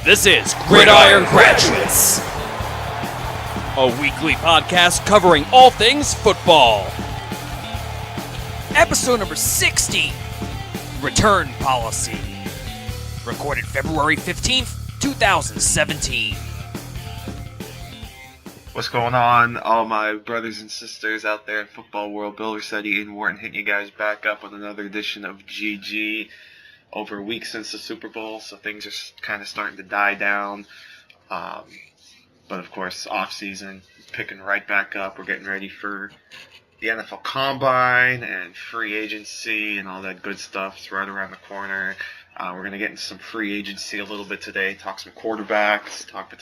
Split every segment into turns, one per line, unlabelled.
This is Gridiron Graduates, a weekly podcast covering all things football. Episode number 60, Return Policy. Recorded February 15th, 2017.
What's going on, all my brothers and sisters out there in football world? Bill Rossetti, Ian Wharton hitting you guys back up with another edition of GG. Over a week since the Super Bowl, so things are kind of starting to die down. But of course, off season picking right back up. We're getting ready for the NFL Combine and free agency and all that good stuff. It's right around the corner. We're going to get into some free agency a little bit today. Talk some quarterbacks. Talk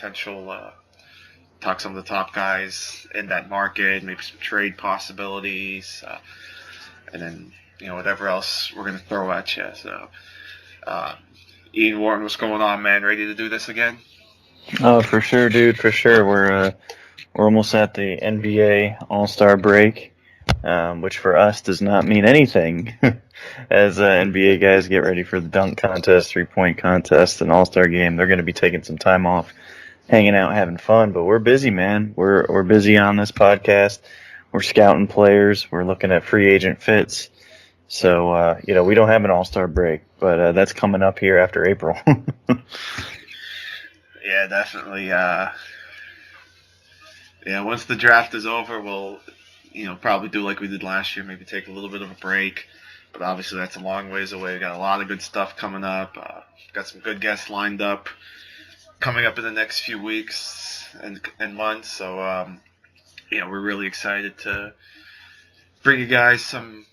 some of the top guys in that market. Maybe some trade possibilities, and then whatever else we're going to throw at you. So. Ian Wharton, what's going on, man? Ready to do this again?
Oh, for sure, dude. For sure. We're almost at the NBA All-Star break, which for us does not mean anything, as NBA guys get ready for the dunk contest, three-point contest, and All-Star game. They're going to be taking some time off, hanging out, having fun. But we're busy, man. We're busy on this podcast. We're scouting players. We're looking at free agent fits. So, we don't have an all-star break, but that's coming up here after April.
Yeah, definitely. Once the draft is over, we'll, probably do like we did last year, maybe take a little bit of a break. But obviously that's a long ways away. We got a lot of good stuff coming up. Got some good guests lined up coming up in the next few weeks and months. So, we're really excited to bring you guys some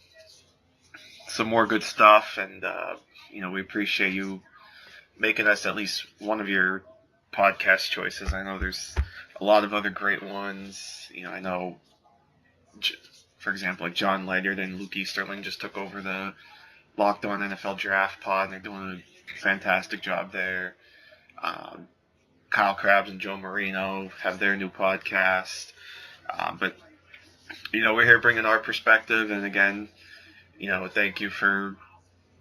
more good stuff, and we appreciate you making us at least one of your podcast choices. I know there's a lot of other great ones. I know, for example, like John Ledyard and Luke Easterling just took over the Locked On NFL Draft Pod, and they're doing a fantastic job there. Kyle Krabs and Joe Marino have their new podcast, but we're here bringing our perspective, and again, thank you for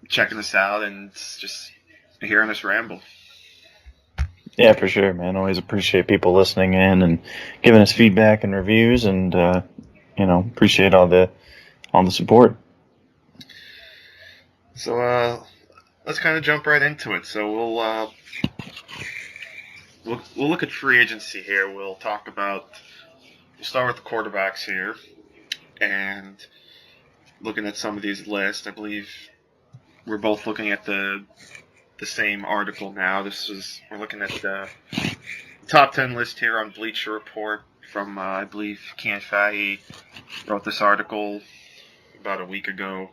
checking us out and just hearing us ramble.
Yeah, for sure, man. Always appreciate people listening in and giving us feedback and reviews, and appreciate all the support.
So let's kind of jump right into it. So we'll look at free agency here. We'll start with the quarterbacks here, and looking at some of these lists, I believe we're both looking at the same article now. We're looking at the top 10 list here on Bleacher Report from, I believe, Ken Fahey wrote this article about a week ago,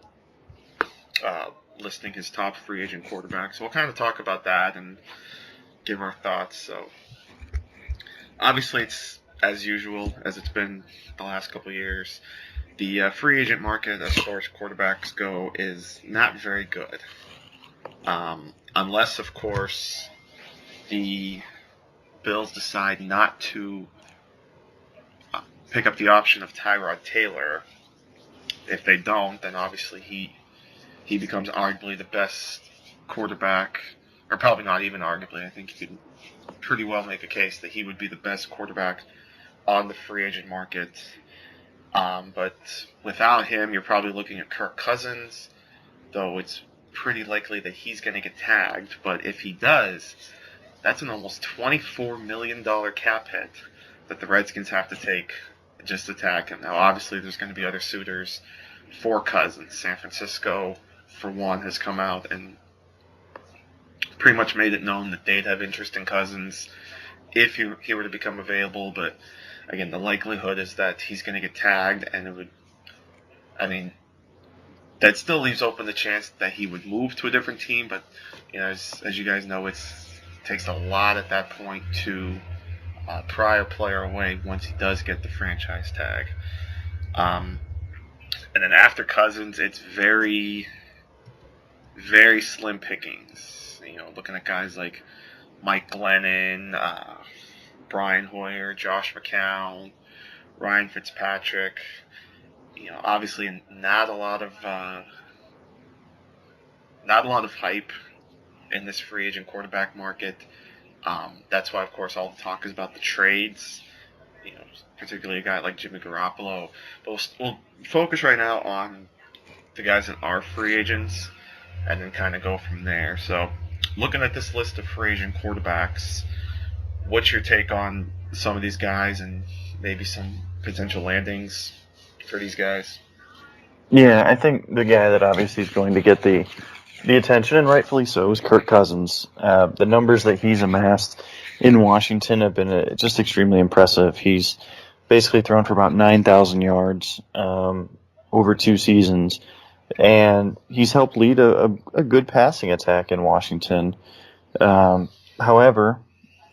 listing his top free agent quarterbacks. So we'll kind of talk about that and give our thoughts. So obviously it's as usual, as it's been the last couple of years. The free agent market, as far as quarterbacks go, is not very good. Unless, of course, the Bills decide not to pick up the option of Tyrod Taylor. If they don't, then obviously he becomes arguably the best quarterback, or probably not even arguably. I think you could pretty well make a case that he would be the best quarterback on the free agent market. But without him, you're probably looking at Kirk Cousins, though it's pretty likely that he's going to get tagged. But if he does, that's an almost $24 million cap hit that the Redskins have to take just to tag him. Now, obviously, there's going to be other suitors for Cousins. San Francisco, for one, has come out and pretty much made it known that they'd have interest in Cousins if he were to become available. But again, the likelihood is that he's going to get tagged, and that still leaves open the chance that he would move to a different team. But as you guys know, it takes a lot at that point to pry a player away once he does get the franchise tag. And then after Cousins, it's very, very slim pickings. Looking at guys like Mike Glennon, Brian Hoyer, Josh McCown, Ryan Fitzpatrick. Obviously not a lot of hype in this free agent quarterback market. That's why, of course, all the talk is about the trades. Particularly a guy like Jimmy Garoppolo. But we'll focus right now on the guys that are free agents, and then kind of go from there. So, looking at this list of free agent quarterbacks, what's your take on some of these guys and maybe some potential landings for these guys?
Yeah, I think the guy that obviously is going to get the attention, and rightfully so, is Kirk Cousins. The numbers that he's amassed in Washington have been just extremely impressive. He's basically thrown for about 9,000 yards over 2 seasons, and he's helped lead a good passing attack in Washington. However,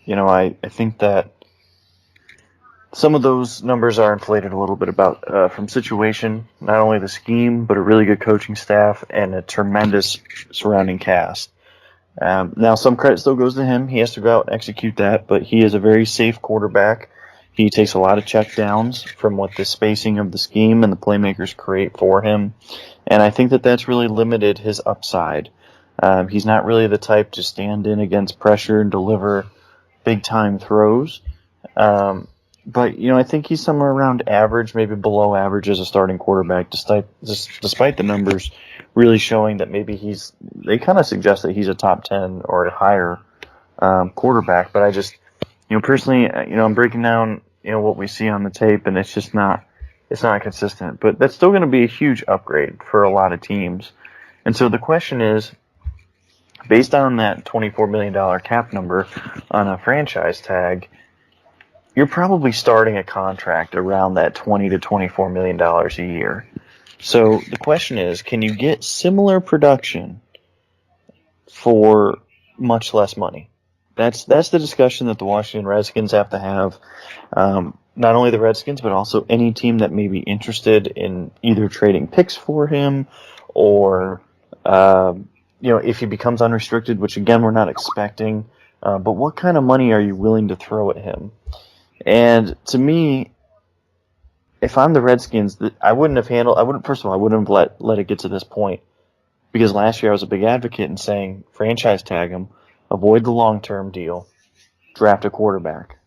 I think that some of those numbers are inflated a little bit about from situation, not only the scheme, but a really good coaching staff and a tremendous surrounding cast. Now, some credit still goes to him. He has to go out and execute that, but he is a very safe quarterback. He takes a lot of check downs from what the spacing of the scheme and the playmakers create for him, and I think that that's really limited his upside. He's not really the type to stand in against pressure and deliver big-time throws. But, I think he's somewhere around average, maybe below average as a starting quarterback, despite the numbers really showing that maybe they kind of suggest that he's a top 10 or a higher quarterback. But I just, personally, I'm breaking down, what we see on the tape, and it's just not consistent. But that's still going to be a huge upgrade for a lot of teams. And so the question is, based on that $24 million cap number on a franchise tag, you're probably starting a contract around that $20 to $24 million a year. So the question is, can you get similar production for much less money? That's the discussion that the Washington Redskins have to have. Not only the Redskins, but also any team that may be interested in either trading picks for him or, if he becomes unrestricted, which again we're not expecting. But what kind of money are you willing to throw at him? And to me, if I'm the Redskins, I wouldn't have let it get to this point, because last year I was a big advocate in saying franchise tag him, avoid the long-term deal, draft a quarterback.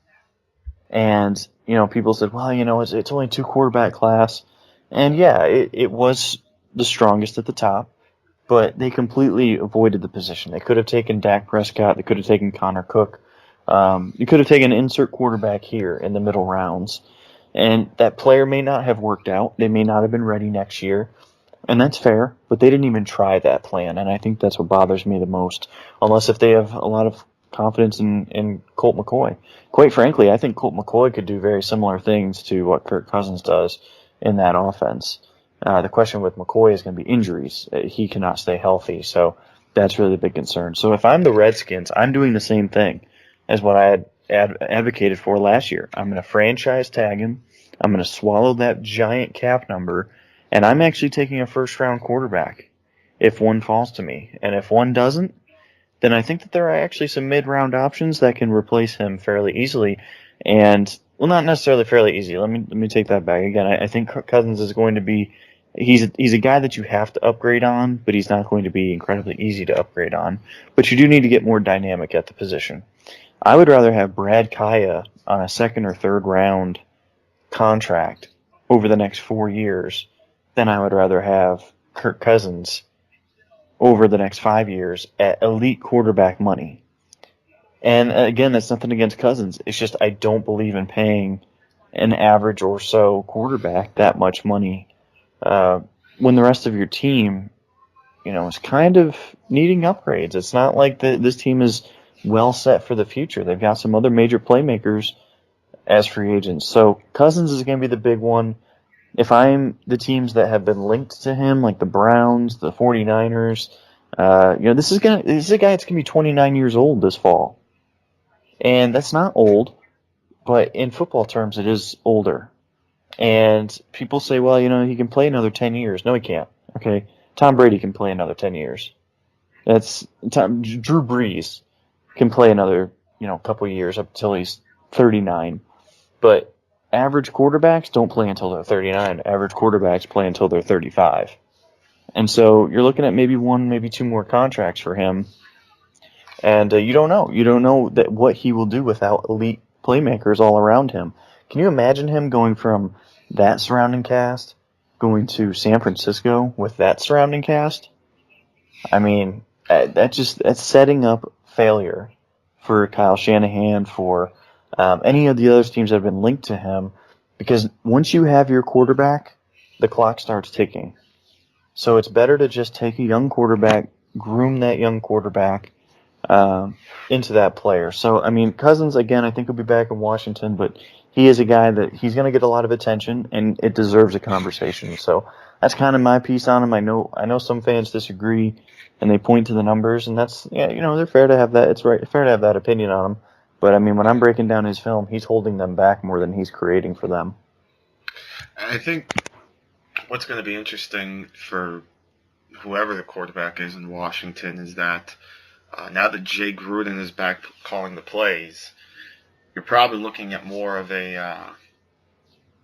And, people said, well, it's only 2 quarterback class. And yeah, it was the strongest at the top, but they completely avoided the position. They could have taken Dak Prescott. They could have taken Connor Cook. You could have taken an insert quarterback here in the middle rounds, and that player may not have worked out. They may not have been ready next year, and that's fair, but they didn't even try that plan, and I think that's what bothers me the most, unless if they have a lot of confidence in Colt McCoy. Quite frankly, I think Colt McCoy could do very similar things to what Kirk Cousins does in that offense. The question with McCoy is going to be injuries. He cannot stay healthy, so that's really the big concern. So if I'm the Redskins, I'm doing the same thing as what I had advocated for last year. I'm going to franchise tag him. I'm going to swallow that giant cap number, and I'm actually taking a first-round quarterback if one falls to me. And if one doesn't, then I think that there are actually some mid-round options that can replace him fairly easily. And, well, not necessarily fairly easy. Let me take that back again. I think Cousins is going to be he's a guy that you have to upgrade on, but he's not going to be incredibly easy to upgrade on. But you do need to get more dynamic at the position. I would rather have Brad Kaya on a 2nd or 3rd round contract over the next 4 years than I would rather have Kirk Cousins over the next 5 years at elite quarterback money. And again, that's nothing against Cousins. It's just I don't believe in paying an average or so quarterback that much money when the rest of your team, is kind of needing upgrades. It's not like this team is well set for the future. They've got some other major playmakers as free agents. So Cousins is going to be the big one. If I'm the teams that have been linked to him, like the Browns, the 49ers, this is a guy that's going to be 29 years old this fall. And that's not old, but in football terms, it is older. And people say, well, he can play another 10 years. No, he can't. Okay. Tom Brady can play another 10 years. Drew Brees can play another, couple years up until he's 39. But average quarterbacks don't play until they're 39. Average quarterbacks play until they're 35. And so you're looking at maybe 1, maybe 2 more contracts for him. And you don't know. You don't know that what he will do without elite playmakers all around him. Can you imagine him going from that surrounding cast going to San Francisco with that surrounding cast? I mean, that's setting up failure for Kyle Shanahan, for any of the other teams that have been linked to him, because once you have your quarterback, the clock starts ticking. So it's better to just take a young quarterback, groom that young quarterback into that player. So, I mean, Cousins, again, I think will be back in Washington, but he is a guy that he's going to get a lot of attention, and it deserves a conversation. So that's kind of my piece on him. I know some fans disagree, and they point to the numbers, and that's, yeah, they're fair to have that. It's right, fair to have that opinion on him. But, I mean, when I'm breaking down his film, he's holding them back more than he's creating for them.
I think what's going to be interesting for whoever the quarterback is in Washington is that now that Jay Gruden is back calling the plays, you're probably looking at more of a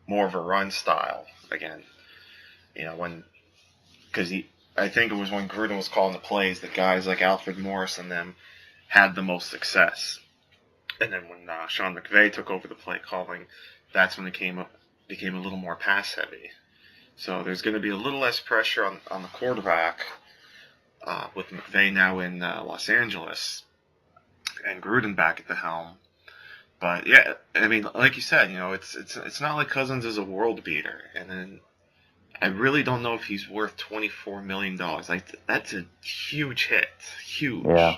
run style again. I think it was when Gruden was calling the plays that guys like Alfred Morris and them had the most success. And then when Sean McVay took over the play calling, that's when it became a little more pass heavy. So there's going to be a little less pressure on the quarterback with McVay now in Los Angeles and Gruden back at the helm. But yeah, I mean, like you said, it's not like Cousins is a world beater, and then I really don't know if he's worth $24 million. Like, that's a huge hit, huge.
Yeah.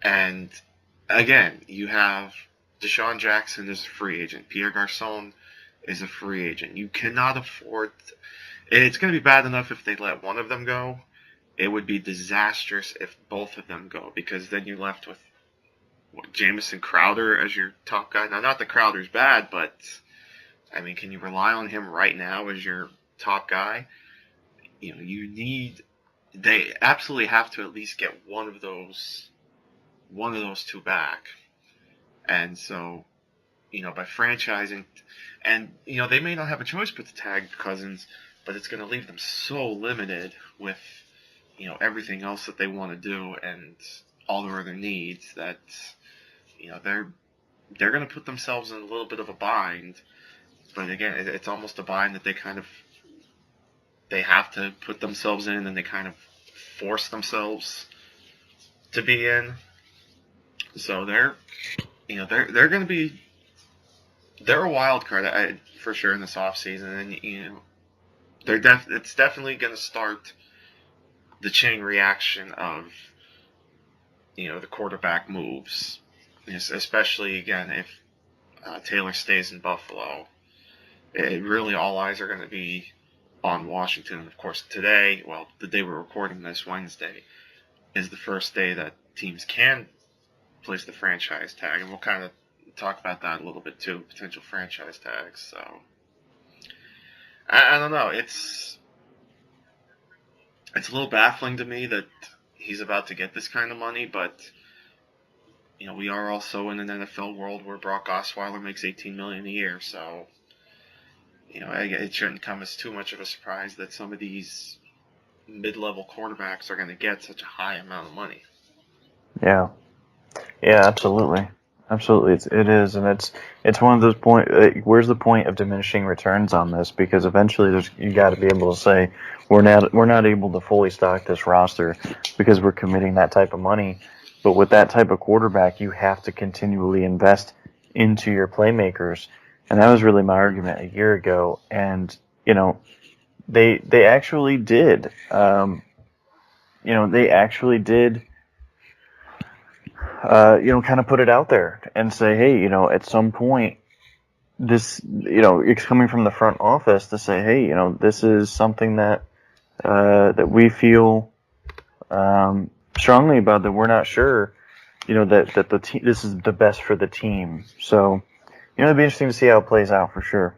And again, you have Deshaun Jackson is a free agent. Pierre Garçon is a free agent. You cannot afford. It's going to be bad enough if they let one of them go. It would be disastrous if both of them go, because then you're left with Jamison Crowder as your top guy. Now, not that Crowder's bad, but I mean, can you rely on him right now as your top guy? They absolutely have to at least get one of those two back. And so, by franchising, and they may not have a choice but to tag Cousins, but it's going to leave them so limited with everything else that they want to do and all their other needs that they're going to put themselves in a little bit of a bind. But again, it's almost a bind that they have to put themselves in, and they kind of force themselves to be in. So they're going to be a wild card for sure in this offseason, and it's definitely going to start the chain reaction of the quarterback moves, especially again if Taylor stays in Buffalo. It really, all eyes are going to be on Washington. And of course, today, well, the day we're recording this, Wednesday, is the first day that teams can place the franchise tag, and we'll kind of talk about that a little bit too, potential franchise tags. So I don't know. It's a little baffling to me that he's about to get this kind of money, but we are also in an NFL world where Brock Osweiler makes $18 million a year, so it shouldn't come as too much of a surprise that some of these mid-level quarterbacks are going to get such a high amount of money.
Yeah, absolutely. It is, and it's one of those points. Where's the point of diminishing returns on this? Because eventually, you got to be able to say we're not able to fully stock this roster because we're committing that type of money. But with that type of quarterback, you have to continually invest into your playmakers, and that was really my argument a year ago. And they actually did. They actually did. Kind of put it out there and say, hey, at some point, this, it's coming from the front office to say, hey, this is something that we feel strongly about, that we're not sure, that the this is the best for the team. So, it'd be interesting to see how it plays out for sure.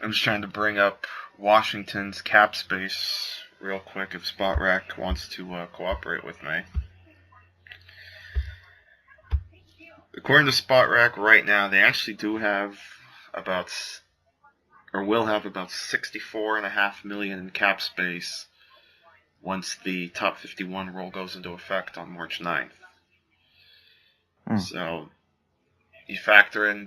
I'm just trying to bring up Washington's cap space real quick if Spot Rack wants to cooperate with me. According to Spot Rack right now, they actually do have will have about $64.5 million in cap space once the top 51 rule goes into effect on March 9th. So you factor in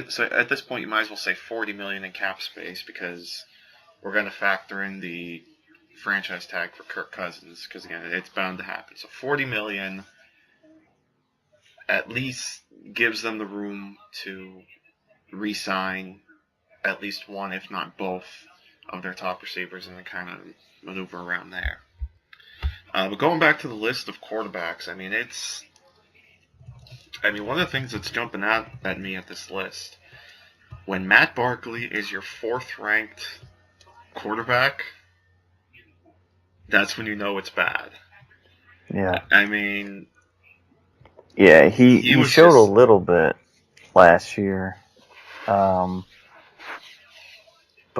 so at this point you might as well say $40 million in cap space, because we're going to factor in the franchise tag for Kirk Cousins, because again, it's bound to happen. So $40 million at least gives them the room to re-sign at least one, if not both, of their top receivers, and then kind of maneuver around there. But going back to the list of quarterbacks, I mean, one of the things that's jumping out at me at this list, when Matt Barkley is your 4th-ranked quarterback, that's when you know it's bad.
Yeah.
I mean...
Yeah, he showed
just
a little bit last year. But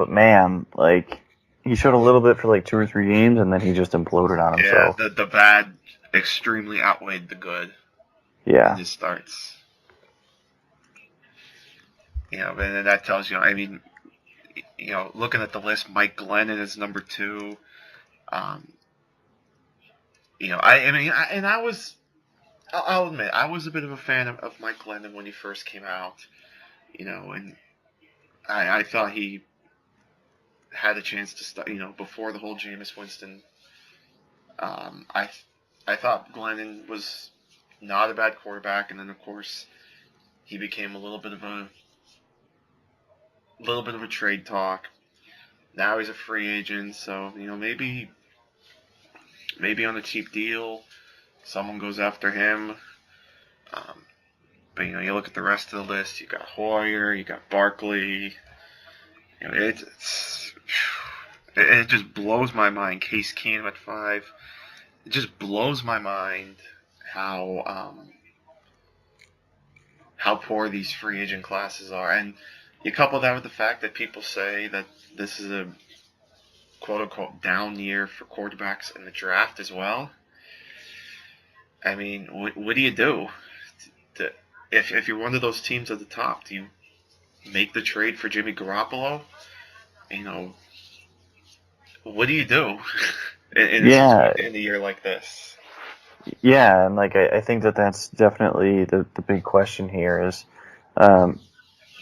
man, like, he showed a little bit for like 2 or 3 games, and then he just imploded on himself.
Yeah, the bad extremely outweighed the good.
Yeah.
In his starts. And that tells you, I mean, looking at the list, Mike Glennon is number 2. I'll admit, I was a bit of a fan of Mike Glennon when he first came out, and I thought he had a chance to start, before the whole Jameis Winston. I thought Glennon was not a bad quarterback, and then of course he became a little bit of a trade talk. Now he's a free agent, so maybe on a cheap deal, someone goes after him. But you look at the rest of the list. You got Hoyer, you got Barkley. It just blows my mind. Case Keenum at 5. It just blows my mind how poor these free agent classes are, and you couple that with the fact that people say that this is a quote-unquote down year for quarterbacks in the draft as well. I mean, what do you do? If you're one of those teams at the top, do you make the trade for Jimmy Garoppolo? What do you do in a year like this?
Yeah, and like I think that's definitely the big question here is,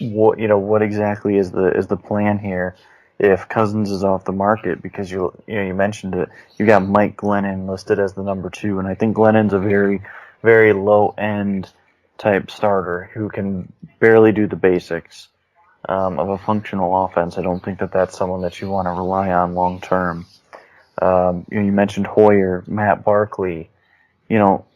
what exactly is the plan here if Cousins is off the market, because you mentioned it, you got Mike Glennon listed as the number 2, and I think Glennon's a very, very low end type starter who can barely do the basics of a functional offense. I don't think that's someone that you want to rely on long term. You mentioned Hoyer, Matt Barkley.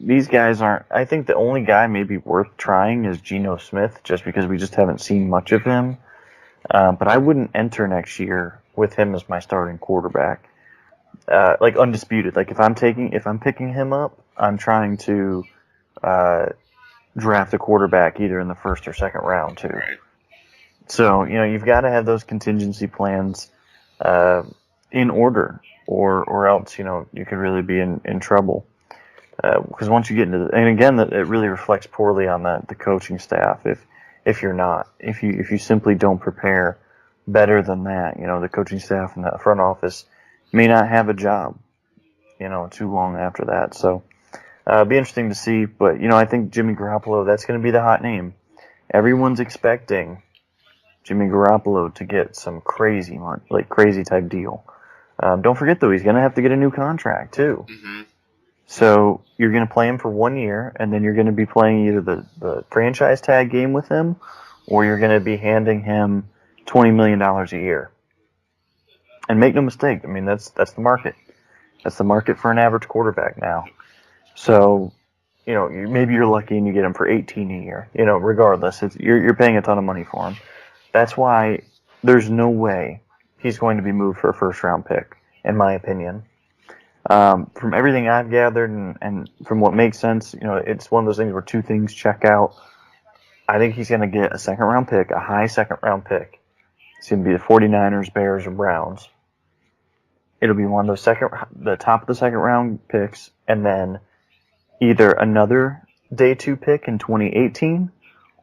These guys aren't. I think the only guy maybe worth trying is Geno Smith, just because we just haven't seen much of him. But I wouldn't enter next year with him as my starting quarterback, like undisputed. Like if I'm picking him up, I'm trying to draft a quarterback either in the 1st or 2nd round too.
Right.
So you've got to have those contingency plans in order, or else you could really be in trouble. Because once you get into and again, it really reflects poorly on the coaching staff. If you simply don't prepare better than that, the coaching staff and the front office may not have a job, too long after that. So it'll be interesting to see. But I think Jimmy Garoppolo, that's going to be the hot name. Everyone's expecting Jimmy Garoppolo to get some crazy type deal. Don't forget though, he's going to have to get a new contract too.
Mm-hmm.
So you're going to play him for 1 year, and then you're going to be playing either the franchise tag game with him, or you're going to be handing him $20 million a year. And make no mistake, I mean, that's the market. That's the market for an average quarterback now. So, maybe you're lucky and you get him for 18 a year. Regardless, you're paying a ton of money for him. That's why there's no way he's going to be moved for a 1st-round pick, in my opinion. From everything I've gathered and from what makes sense, it's one of those things where 2 things check out. I think he's going to get a 2nd-round pick, a high 2nd-round pick. It's going to be the 49ers, Bears, or Browns. It'll be one of the top of the 2nd-round picks, and then either another day 2 pick in 2018,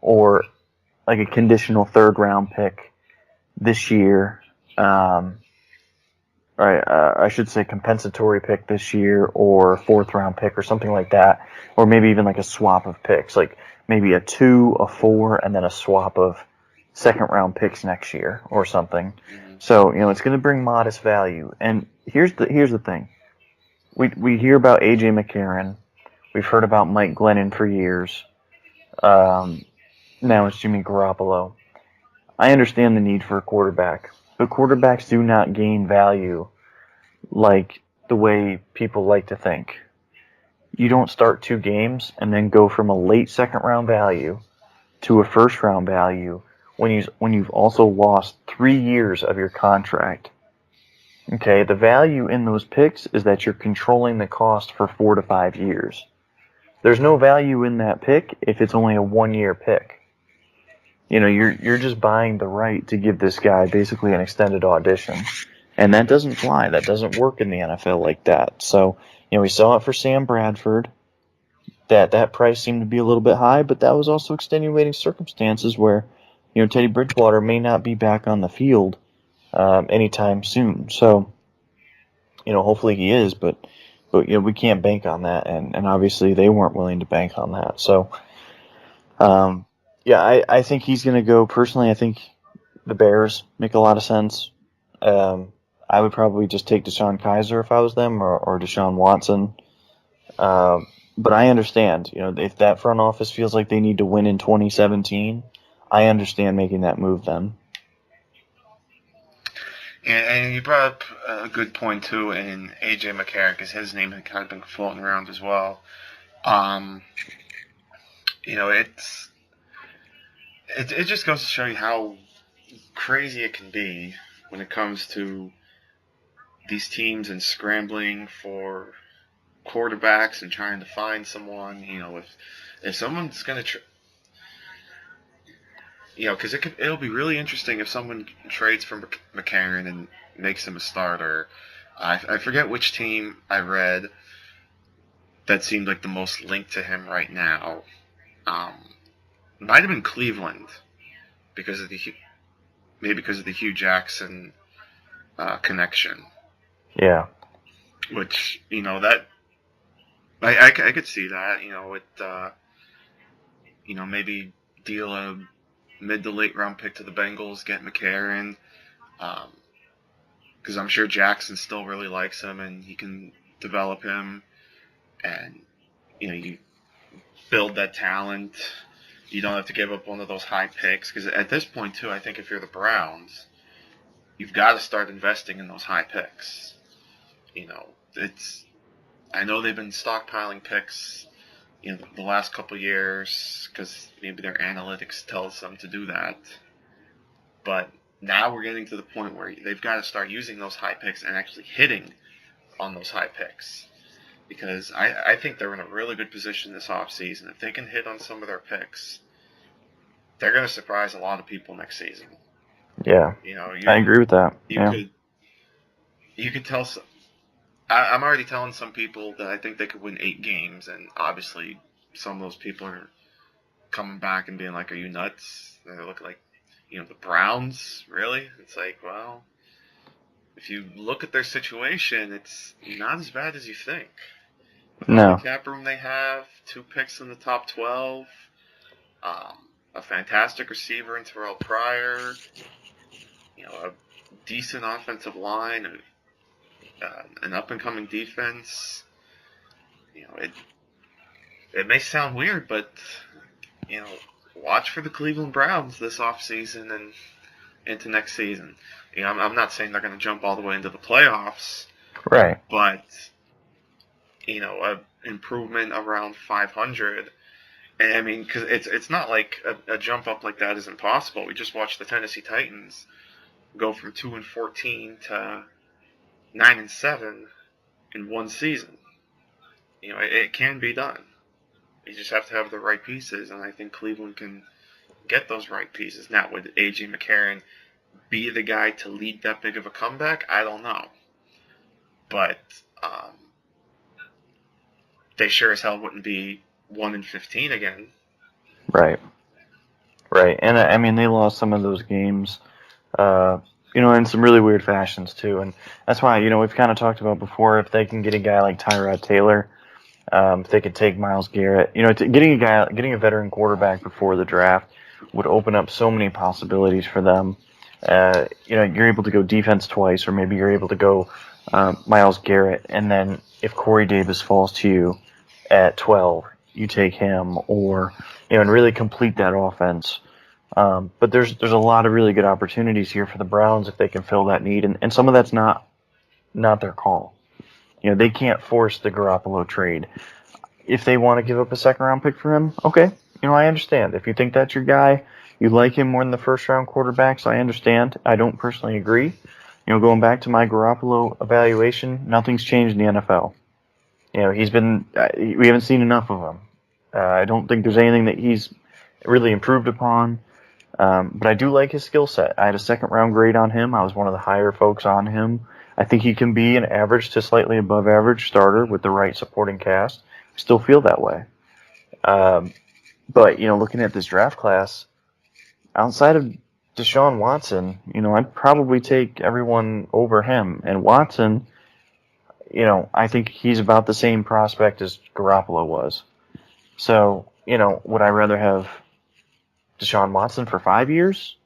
or like a conditional 3rd-round pick this year. I should say compensatory pick this year, or 4th-round pick, or something like that, or maybe even like a swap of picks, like maybe a 2, a 4, and then a swap of 2nd-round picks next year, or something.
Mm-hmm.
So it's going to bring modest value. And here's the thing: we hear about AJ McCarron, we've heard about Mike Glennon for years. Now it's Jimmy Garoppolo. I understand the need for a quarterback, but quarterbacks do not gain value like the way people like to think. You don't start 2 games and then go from a late 2nd-round value to a 1st-round value when you've also lost 3 years of your contract. Okay, the value in those picks is that you're controlling the cost for 4 to 5 years. There's no value in that pick if it's only a 1-year pick. You're just buying the right to give this guy basically an extended audition. And that doesn't fly. That doesn't work in the NFL like that. So, we saw it for Sam Bradford. That price seemed to be a little bit high, but that was also extenuating circumstances where, Teddy Bridgewater may not be back on the field anytime soon. So, hopefully he is, but we can't bank on that, and obviously they weren't willing to bank on that. So, I think he's going to go. Personally, I think the Bears make a lot of sense. I would probably just take Deshaun Kaiser if I was them, or Deshaun Watson. But I understand, if that front office feels like they need to win in 2017, I understand making that move then.
And you brought up a good point too in AJ McCarron, because his name had kind of been floating around as well. It just goes to show you how crazy it can be when it comes to these teams and scrambling for quarterbacks and trying to find someone. If someone's going to, because it'll be really interesting if someone trades for McCarron and makes him a starter. I forget which team I read that seemed like the most linked to him right now. Might have been Cleveland because of the Hugh Jackson connection.
Yeah.
Which that I could see that. Maybe deal a mid to late round pick to the Bengals, get McCarron, because I'm sure Jackson still really likes him and he can develop him, and you build that talent. You don't have to give up one of those high picks, because at this point too, I think if you're the Browns, you've got to start investing in those high picks. I know they've been stockpiling picks the last couple of years because maybe their analytics tells them to do that. But now we're getting to the point where they've got to start using those high picks and actually hitting on those high picks. Because I think they're in a really good position this offseason. If they can hit on some of their picks, they're going to surprise a lot of people next season.
Yeah, I agree with that.
You could tell. I'm already telling some people that I think they could win 8 games, and obviously some of those people are coming back and being like, "Are you nuts?" And they're looking like, the Browns, really? It's like, well, if you look at their situation, it's not as bad as you think.
No.
The cap room they have, 2 picks in the top 12, a fantastic receiver in Terrell Pryor, a decent offensive line, an up-and-coming defense. It may sound weird, but watch for the Cleveland Browns this offseason and into next season. I'm not saying they're going to jump all the way into the playoffs,
right?
But a improvement around 500. And I mean, because it's not like a jump up like that isn't possible. We just watched the Tennessee Titans go from 2-14 to 9-7 in one season. It can be done. You just have to have the right pieces, and I think Cleveland can get those right pieces. Now, would A.J. McCarron be the guy to lead that big of a comeback? I don't know. But they sure as hell wouldn't be 1-15 again.
Right. And I mean, they lost some of those games, in some really weird fashions too. And that's why, we've kind of talked about before, if they can get a guy like Tyrod Taylor, if they could take Myles Garrett, getting a veteran quarterback before the draft would open up so many possibilities for them. You're able to go defense twice, or maybe you're able to go Myles Garrett, and then if Corey Davis falls to you at 12, you take him, or and really complete that offense. But there's a lot of really good opportunities here for the Browns if they can fill that need, and some of that's not their call. They can't force the Garoppolo trade. If they want to give up a second-round pick for him, okay. I understand. If you think that's your guy, you like him more than the first-round quarterbacks, I understand. I don't personally agree. Going back to my Garoppolo evaluation, nothing's changed in the NFL. We haven't seen enough of him. I don't think there's anything that he's really improved upon. But I do like his skill set. I had a second-round grade on him. I was one of the higher folks on him. I think he can be an average to slightly above average starter with the right supporting cast. I still feel that way. But, looking at this draft class, outside of Deshaun Watson, I'd probably take everyone over him. And Watson, I think he's about the same prospect as Garoppolo was. So, would I rather have Deshaun Watson for 5 years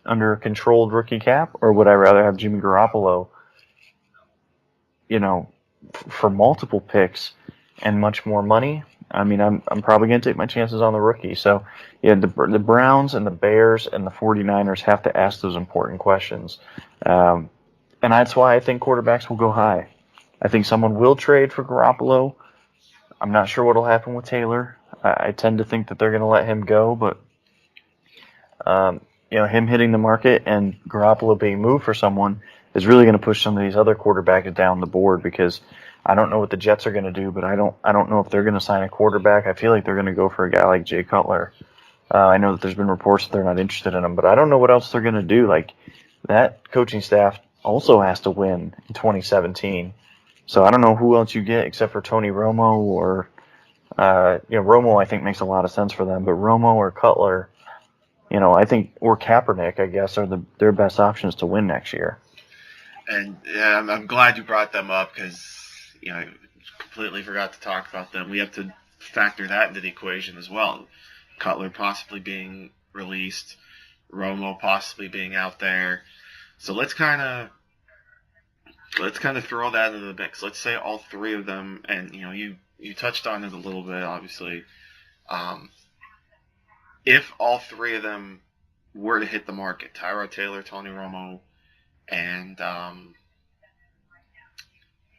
under a controlled rookie cap, or would I rather have Jimmy Garoppolo, for multiple picks and much more money? I mean, I'm probably going to take my chances on the rookie. So, the Browns and the Bears and the 49ers have to ask those important questions. And that's why I think quarterbacks will go high. I think someone will trade for Garoppolo. I'm not sure what will happen with Taylor. I tend to think that they're going to let him go, but him hitting the market and Garoppolo being moved for someone is really going to push some of these other quarterbacks down the board, because I don't know what the Jets are going to do, but I don't know if they're going to sign a quarterback. I feel like they're going to go for a guy like Jay Cutler. I know that there's been reports that they're not interested in him, but I don't know what else they're going to do. Like, that coaching staff also has to win in 2017. So I don't know who else you get except for Tony Romo, or Romo I think makes a lot of sense for them, but Romo or Cutler, I think, or Kaepernick, I guess, are their best options to win next year.
And yeah, I'm glad you brought them up, because I completely forgot to talk about them. We have to factor that into the equation as well. Cutler possibly being released, Romo possibly being out there. So let's kind of throw that into the mix. Let's say all three of them, and you touched on it a little bit, obviously. If all three of them were to hit the market, Tyrod Taylor, Tony Romo, and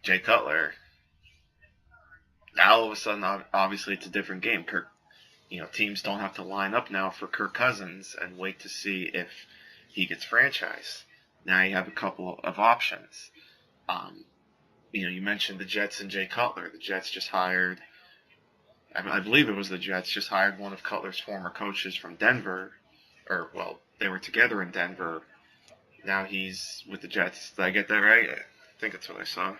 Jay Cutler, now all of a sudden, obviously, it's a different game. Teams don't have to line up now for Kirk Cousins and wait to see if he gets franchised. Now you have a couple of options. You mentioned the Jets and Jay Cutler. The Jets just hired, I believe it was the Jets, just hired one of Cutler's former coaches from Denver. They were together in Denver. Now he's with the Jets. Did I get that right? I think that's what I saw.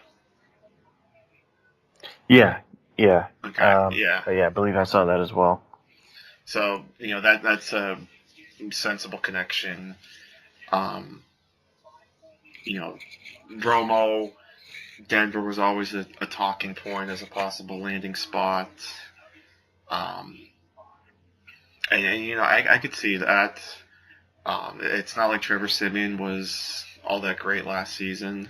Yeah.
Okay.
Yeah, I believe I saw that as well.
So, that's a sensible connection. Romo, Denver was always a talking point as a possible landing spot. I could see that. It's not like Trevor Siemian was all that great last season.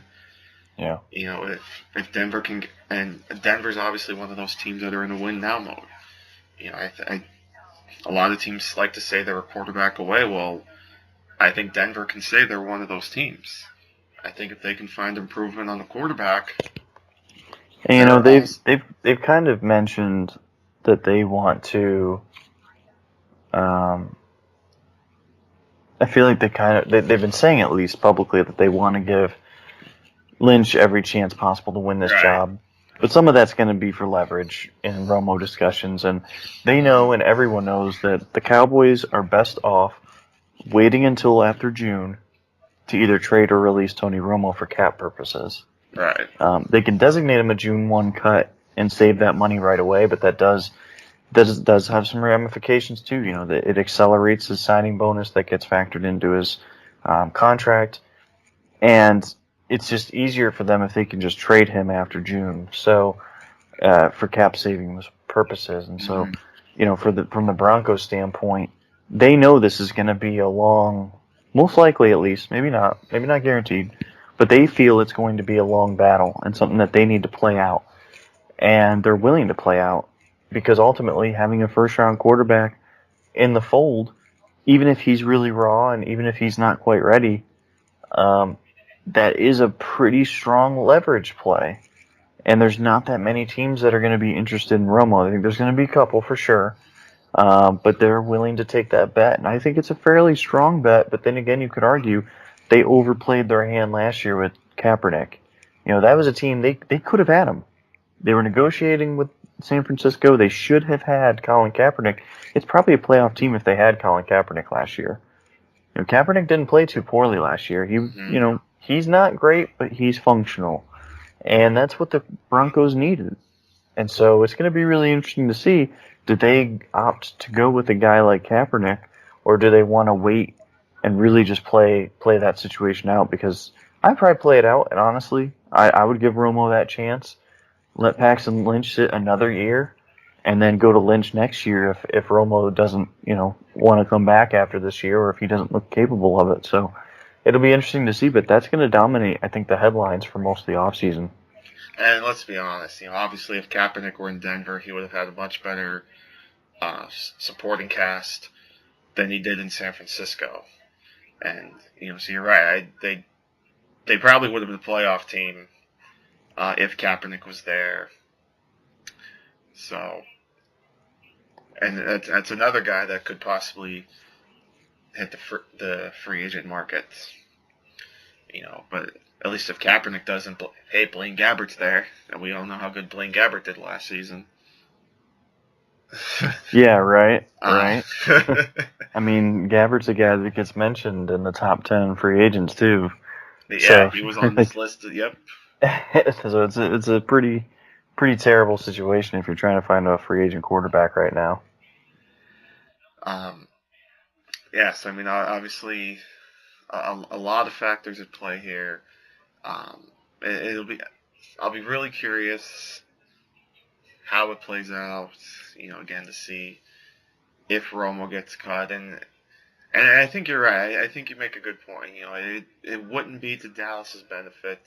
Yeah.
If Denver can, and Denver's obviously one of those teams that are in a win now mode. A lot of teams like to say they're a quarterback away. Well, I think Denver can say they're one of those teams. I think if they can find improvement on the quarterback,
and they've kind of mentioned that they want to. I feel like they've been saying, at least publicly, that they want to give Lynch every chance possible to win this job. But some of that's going to be for leverage in Romo discussions, and they know, and everyone knows, that the Cowboys are best off waiting until after June to either trade or release Tony Romo for cap purposes.
Right.
They can designate him a June 1 cut and save that money right away, but that does have some ramifications too. It accelerates his signing bonus that gets factored into his contract. And it's just easier for them if they can just trade him after June. So for cap savings purposes, and so from the Broncos standpoint, they know this is going to be a long, most likely at least, maybe not guaranteed, but they feel it's going to be a long battle and something that they need to play out, and they're willing to play out because ultimately having a first round quarterback in the fold, even if he's really raw and even if he's not quite ready, that is a pretty strong leverage play. And there's not that many teams that are going to be interested in Romo. I think there's going to be a couple for sure. But they're willing to take that bet. And I think it's a fairly strong bet. But then again, you could argue they overplayed their hand last year with Kaepernick. That was a team, they could have had him. They were negotiating with San Francisco. They should have had Colin Kaepernick. It's probably a playoff team if they had Colin Kaepernick last year. Kaepernick didn't play too poorly last year. He's not great, but he's functional. And that's what the Broncos needed. And so it's going to be really interesting to see, did they opt to go with a guy like Kaepernick, or do they want to wait and really just play that situation out? Because I'd probably play it out, and honestly, I would give Romo that chance. Let Paxton Lynch sit another year, and then go to Lynch next year if Romo doesn't, want to come back after this year, or if he doesn't look capable of it. So it'll be interesting to see, but that's going to dominate, I think, the headlines for most of the offseason.
And let's be honest, obviously if Kaepernick were in Denver, he would have had a much better supporting cast than he did in San Francisco. And, so you're right. They probably would have been a playoff team if Kaepernick was there. So, and that's another guy that could possibly hit the free agent market. But at least if Kaepernick doesn't, hey, Blaine Gabbert's there, and we all know how good Blaine Gabbert did last season.
Yeah, right. I mean, Gabbert's a guy that gets mentioned in the top 10 free agents too.
Yeah, so, he was on this list. Yep.
So it's a pretty terrible situation if you're trying to find a free agent quarterback right now.
Yes, I mean, obviously, a lot of factors at play here. I'll be really curious how it plays out. Again, to see if Romo gets cut, and I think you're right. I think you make a good point. It wouldn't be to Dallas's benefit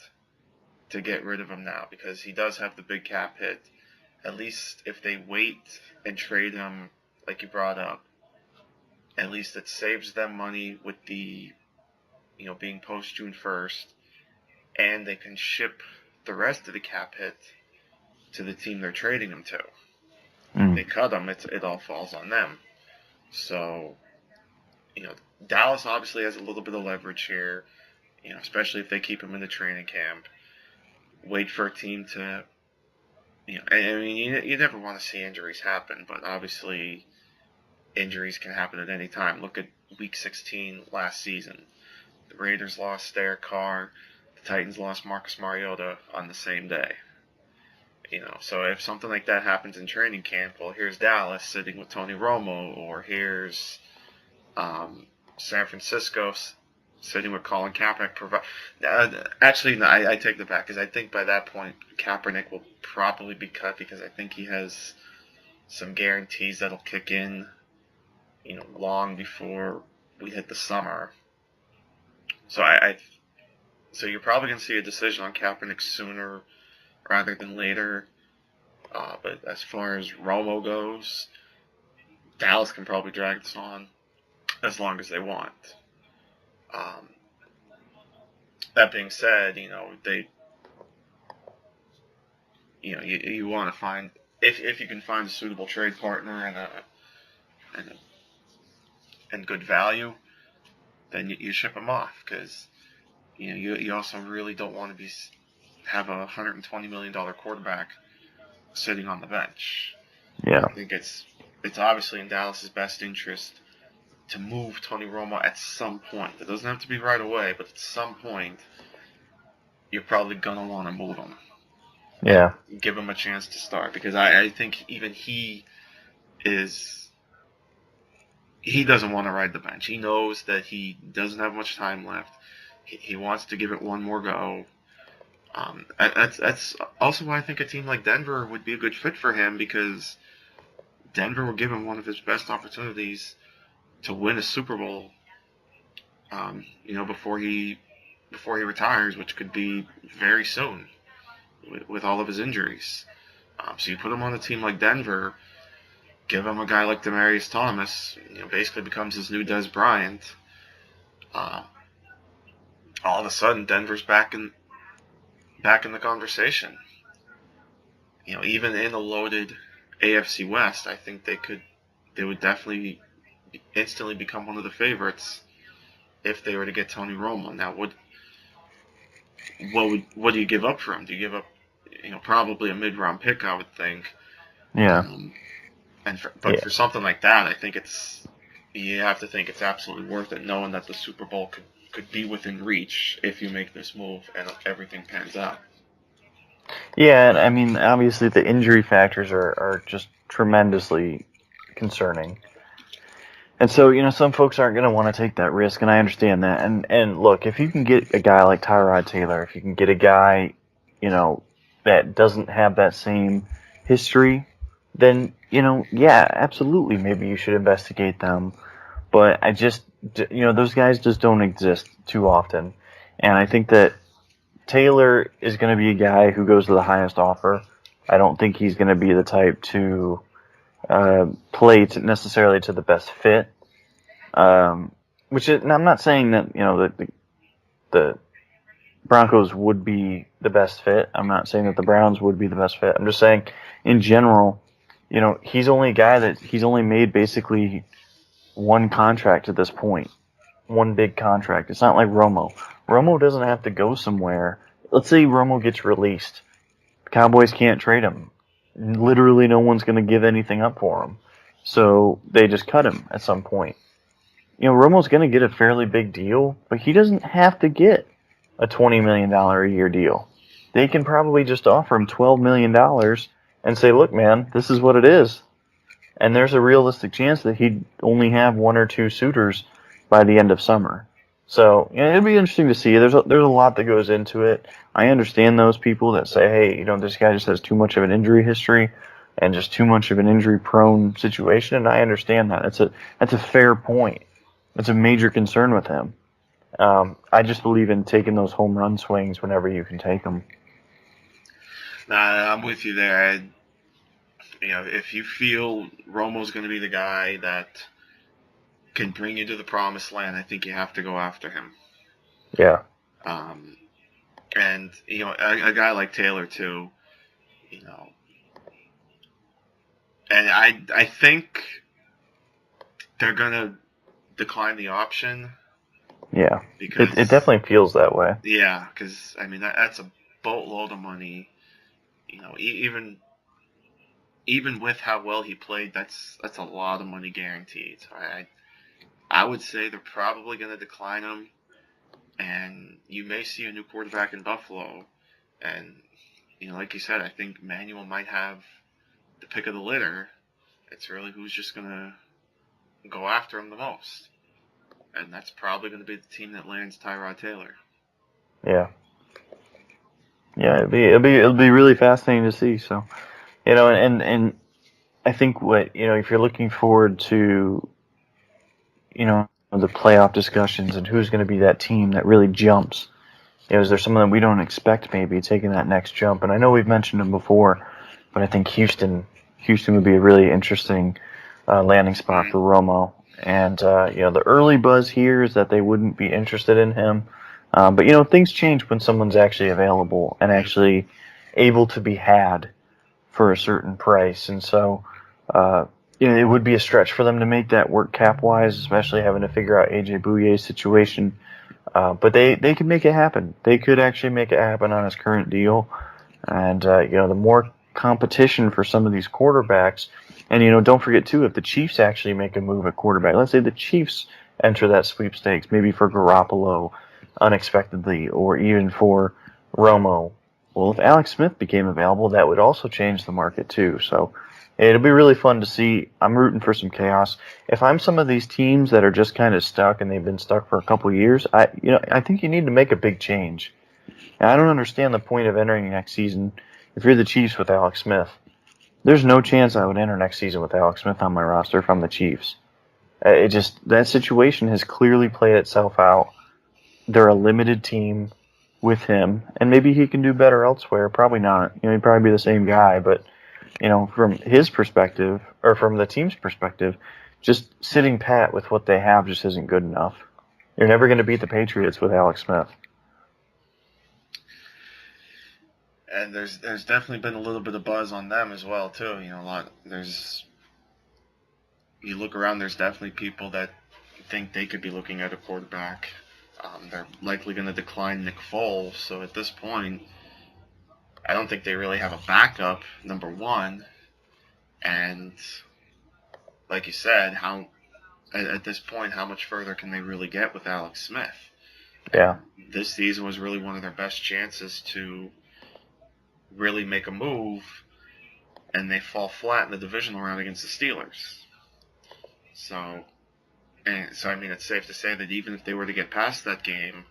to get rid of him now because he does have the big cap hit. At least if they wait and trade him, like you brought up, at least it saves them money with the, being post June 1st, and they can ship the rest of the cap hit to the team they're trading him to. If they cut him, it all falls on them. So, Dallas obviously has a little bit of leverage here, especially if they keep him in the training camp. Wait for a team to, I mean, you never want to see injuries happen, but obviously injuries can happen at any time. Look at Week 16 last season. The Raiders lost Derek Carr. The Titans lost Marcus Mariota on the same day. So if something like that happens in training camp, well, here's Dallas sitting with Tony Romo, or here's San Francisco sitting with Colin Kaepernick. Actually, no, I take that back, because I think by that point Kaepernick will probably be cut, because I think he has some guarantees that'll kick in, long before we hit the summer. So so you're probably going to see a decision on Kaepernick sooner rather than later. But as far as Romo goes, Dallas can probably drag this on as long as they want. That being said, they, you want to find, if you can find a suitable trade partner and good value, then you ship them off, because you also really don't want to have a $120 million quarterback sitting on the bench.
Yeah,
I think it's obviously in Dallas's best interest to move Tony Romo at some point. It doesn't have to be right away, but at some point you're probably gonna want to move him.
Yeah.
Give him a chance to start, because I think even he doesn't want to ride the bench. He knows that he doesn't have much time left. He wants to give it one more go. That's also why I think a team like Denver would be a good fit for him, because Denver will give him one of his best opportunities to win a Super Bowl. Before he retires, which could be very soon with all of his injuries. So you put him on a team like Denver, give him a guy like Demaryius Thomas, basically becomes his new Des Bryant. All of a sudden, Denver's back in the conversation. Even in a loaded AFC West, I think they would definitely instantly become one of the favorites if they were to get Tony Romo. Now, what do you give up for him? Do you give up, probably a mid-round pick, I would think.
Yeah.
For something like that, I think you have to think it's absolutely worth it, knowing that the Super Bowl could be within reach if you make this move and everything pans out.
Yeah, and I mean, obviously the injury factors are just tremendously concerning. And so, some folks aren't going to want to take that risk, and I understand that. And look, if you can get a guy like Tyrod Taylor, if you can get a guy, that doesn't have that same history, then, yeah, absolutely, maybe you should investigate them. But those guys just don't exist too often. And I think that Taylor is going to be a guy who goes to the highest offer. I don't think he's going to be the type to play necessarily to the best fit. And I'm not saying that the Broncos would be the best fit. I'm not saying that the Browns would be the best fit. I'm just saying, in general, he's only a guy that he's only made basically one contract at this point, one big contract. It's not like Romo. Romo doesn't have to go somewhere. Let's say Romo gets released. The Cowboys can't trade him. Literally no one's going to give anything up for him. So they just cut him at some point. Romo's going to get a fairly big deal, but he doesn't have to get a $20 million a year deal. They can probably just offer him $12 million and say, look, man, this is what it is. And there's a realistic chance that he'd only have one or two suitors by the end of summer. So, it'd be interesting to see. There's a lot that goes into it. I understand those people that say, hey, this guy just has too much of an injury history and just too much of an injury-prone situation, and I understand that. That's a fair point. It's a major concern with him. I just believe in taking those home run swings whenever you can take them.
Nah, I'm with you there. If you feel Romo's going to be the guy that can bring you to the promised land, I think you have to go after him.
Yeah.
And a guy like Taylor too. And I think they're gonna decline the option.
Yeah.
Because
it definitely feels that way.
Yeah, because that's a boatload of money. Even with how well he played, that's a lot of money guaranteed. So I would say they're probably going to decline him, and you may see a new quarterback in Buffalo. And like you said, I think Manuel might have the pick of the litter. It's really who's just going to go after him the most, and that's probably going to be the team that lands Tyrod Taylor.
Yeah. Yeah, it'll be really fascinating to see. So, and I think if you're looking forward to, the playoff discussions and who's going to be that team that really jumps, is there someone that we don't expect maybe taking that next jump? And I know we've mentioned them before, but I think Houston would be a really interesting landing spot for Romo. And the early buzz here is that they wouldn't be interested in him. But things change when someone's actually available and actually able to be had for a certain price. And so, it would be a stretch for them to make that work cap-wise, especially having to figure out A.J. Bouyer's situation. But they could make it happen. They could actually make it happen on his current deal. And, the more competition for some of these quarterbacks, and, don't forget, too, if the Chiefs actually make a move at quarterback, let's say the Chiefs enter that sweepstakes, maybe for Garoppolo, unexpectedly, or even for Romo, Well, if Alex Smith became available, that would also change the market too. So it'll be really fun to see. I'm rooting for some chaos. If I'm some of these teams that are just kind of stuck and they've been stuck for a couple of years, I think you need to make a big change. And I don't understand the point of entering next season if you're the Chiefs with Alex Smith. There's no chance I would enter next season with Alex Smith on my roster if I'm the Chiefs. That situation has clearly played itself out. They're a limited team with him, and maybe he can do better elsewhere. Probably not. He'd probably be the same guy, but from his perspective or from the team's perspective, just sitting pat with what they have just isn't good enough. You're never going to beat the Patriots with Alex Smith.
And there's definitely been a little bit of buzz on them as well too. You look around, there's definitely people that think they could be looking at a quarterback. They're likely going to decline Nick Foles. So at this point, I don't think they really have a backup, number one. And like you said, at this point, how much further can they really get with Alex Smith?
Yeah.
This season was really one of their best chances to really make a move, and they fall flat in the divisional round against the Steelers. So I mean, it's safe to say that even if they were to get past that game,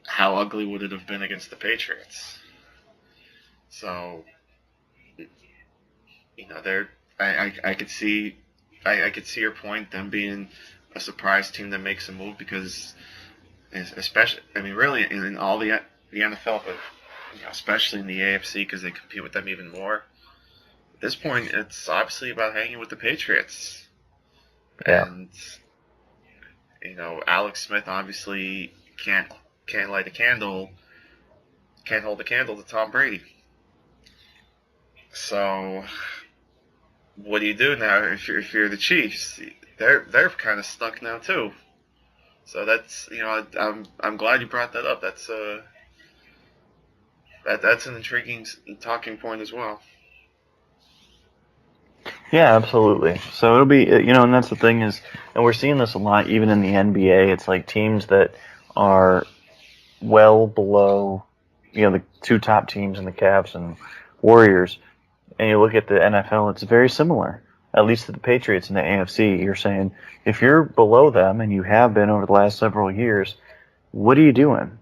how ugly would it have been against the Patriots? So, I could see your point, them being a surprise team that makes a move, because especially, I mean, really in all the NFL, but especially in the AFC, because they compete with them even more. At this point, it's obviously about hanging with the Patriots.
Yeah.
And Alex Smith obviously can't light a candle, can't hold a candle to Tom Brady. So, what do you do now if you're the Chiefs? They're kind of stuck now too. So that's I'm glad you brought that up. That's an intriguing talking point as well.
Yeah, absolutely. So it'll be, and that's the thing is, and we're seeing this a lot even in the NBA. It's like teams that are well below, the two top teams in the Cavs and Warriors, and you look at the NFL, it's very similar, at least to the Patriots in the AFC. You're saying, if you're below them, and you have been over the last several years, what are you doing?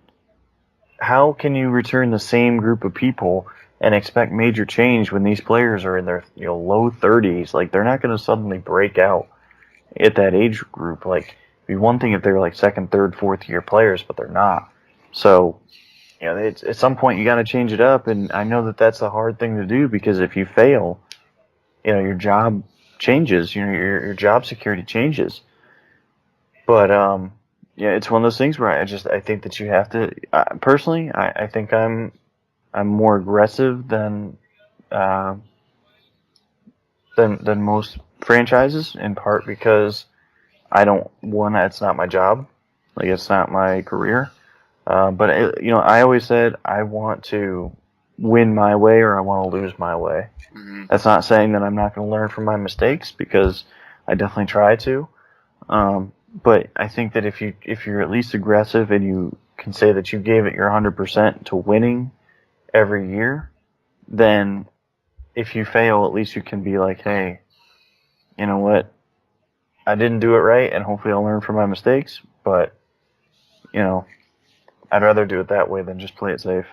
How can you return the same group of people and expect major change when these players are in their low 30s? Like, they're not going to suddenly break out at that age group. Like, it'd be one thing if they're like second, third, fourth year players, but they're not. So, at some point you got to change it up, and I know that that's a hard thing to do, because if you fail, your job changes. Your job security changes. But it's one of those things where I think that you have to. Personally, I think I'm more aggressive than most franchises, in part because I don't want. It's not my job. Like, it's not my career. But I always said I want to win my way, or I want to lose my way.
Mm-hmm.
That's not saying that I'm not going to learn from my mistakes, because I definitely try to. But I think that if you're at least aggressive, and you can say that you gave it your 100% to winning every year, then if you fail, at least you can be like, hey, you know what? I didn't do it right, and hopefully I'll learn from my mistakes. But I'd rather do it that way than just play it safe.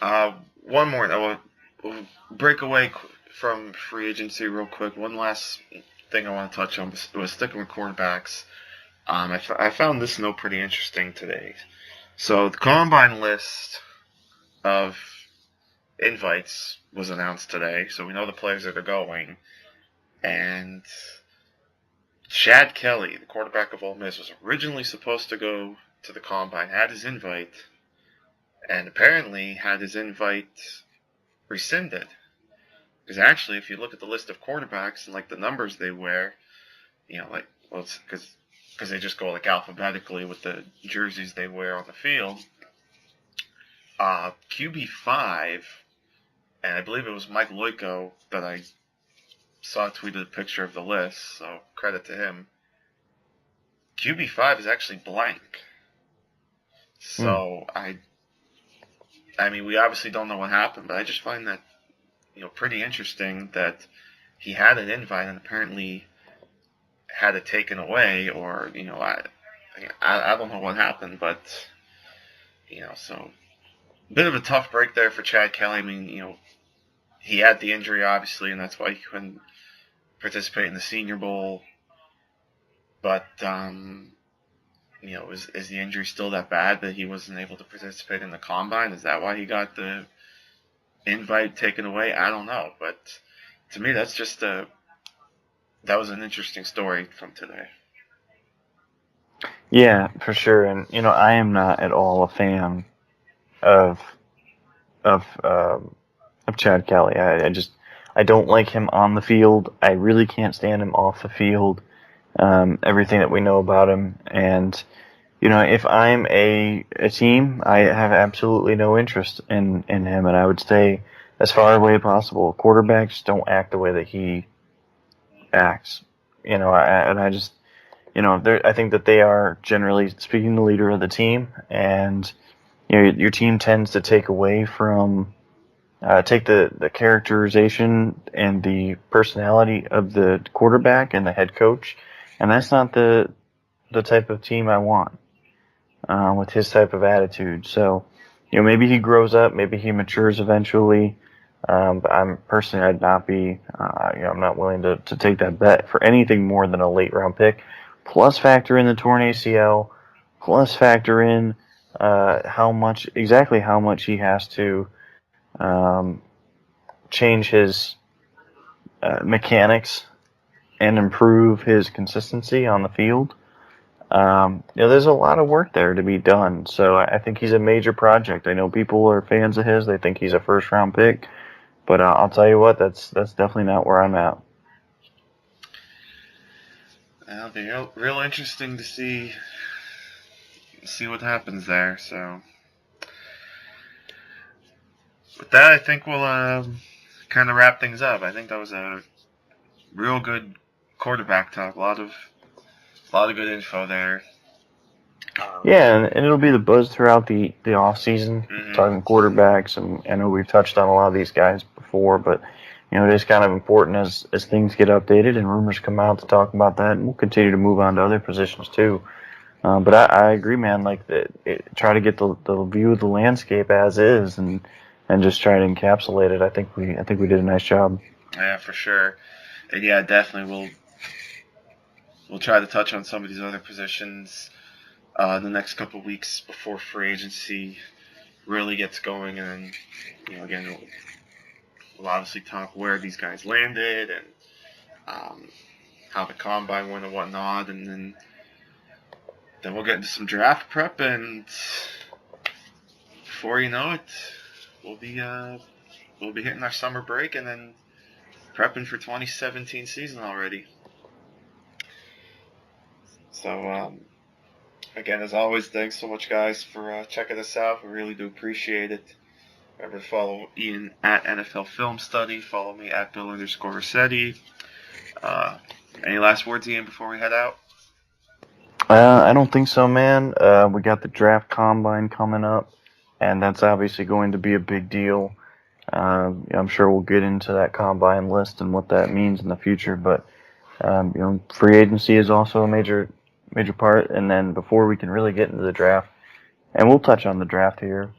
One more. We'll break away from free agency real quick. One last thing I want to touch on was sticking with quarterbacks. I found this note pretty interesting today. So the Combine list of invites was announced today, so we know the players that are going. And Chad Kelly, the quarterback of Ole Miss, was originally supposed to go to the Combine, had his invite, and apparently had his invite rescinded. Because actually, if you look at the list of quarterbacks and like the numbers they wear, it's because they just go like alphabetically with the jerseys they wear on the field. QB5, and I believe it was Mike Loico that I saw tweeted a picture of the list, so credit to him. QB5 is actually blank. So I mean, we obviously don't know what happened, but I just find that pretty interesting that he had an invite and apparently had it taken away, or I don't know what happened, but so a bit of a tough break there for Chad Kelly. I mean, he had the injury obviously, and that's why he couldn't participate in the Senior Bowl. But is the injury still that bad that he wasn't able to participate in the combine? Is that why he got the invite taken away? I don't know, but to me, that's just that was an interesting story from today.
Yeah, for sure. And I am not at all a fan of of um, of Chad Kelly. I don't like him on the field. I really can't stand him off the field. Everything that we know about him, and if I'm a team, I have absolutely no interest in him, and I would stay as far away as possible. Quarterbacks don't act the way that he acts. I just I think that they are, generally speaking, the leader of the team, and your team tends to take away from take the characterization and the personality of the quarterback and the head coach, and that's not the type of team I want with his type of attitude. So, maybe he grows up, maybe he matures eventually. But I'd not be, I'm not willing to take that bet for anything more than a late round pick. Plus, factor in the torn ACL. Plus, factor in exactly how much he has to change his mechanics and improve his consistency on the field. There's a lot of work there to be done. So I think he's a major project. I know people are fans of his. They think he's a first round pick. But I'll tell you what, that's definitely not where I'm at.
It'll be real interesting to see what happens there. So with that, I think we'll kind of wrap things up. I think that was a real good quarterback talk. A lot of good info there.
Yeah, and it'll be the buzz throughout the off season, talking quarterbacks, and I know we've touched on a lot of these guys before, but it is kind of important as things get updated and rumors come out to talk about that, and we'll continue to move on to other positions too. But I agree, man. Like try to get the view of the landscape as is, and just try to encapsulate it. I think we did a nice job.
Yeah, for sure. And yeah, definitely we'll try to touch on some of these other positions the next couple of weeks before free agency really gets going, and again, we'll obviously talk where these guys landed and how the combine went and whatnot, and then we'll get into some draft prep, and before you know it, we'll be hitting our summer break and then prepping for 2017 season already. So again, as always, thanks so much, guys, for checking us out. We really do appreciate it. Remember to follow Ian at NFL Film Study. Follow me at Bill_Rossetti. Any last words, Ian, before we head out?
I don't think so, man. We got the draft combine coming up, and that's obviously going to be a big deal. I'm sure we'll get into that combine list and what that means in the future, but free agency is also a major part. And then before we can really get into the draft, and we'll touch on the draft here,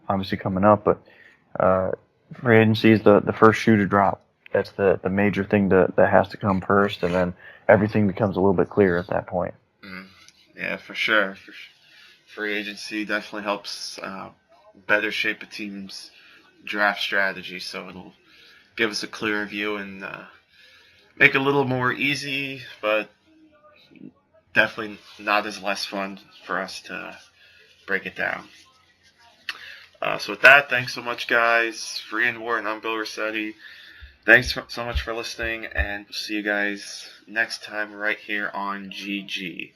obviously coming up, but free agency is the first shoe to drop. That's the major thing that has to come first, and then everything becomes a little bit clearer at that point.
Yeah, for sure. Free agency definitely helps better shape a team's draft strategy, so it'll give us a clearer view and make it a little more easy, but definitely not as less fun for us to break it down. So with that, thanks so much, guys. For Ian Wharton, I'm Bill Rossetti. Thanks so much for listening, and we'll see you guys next time right here on GG.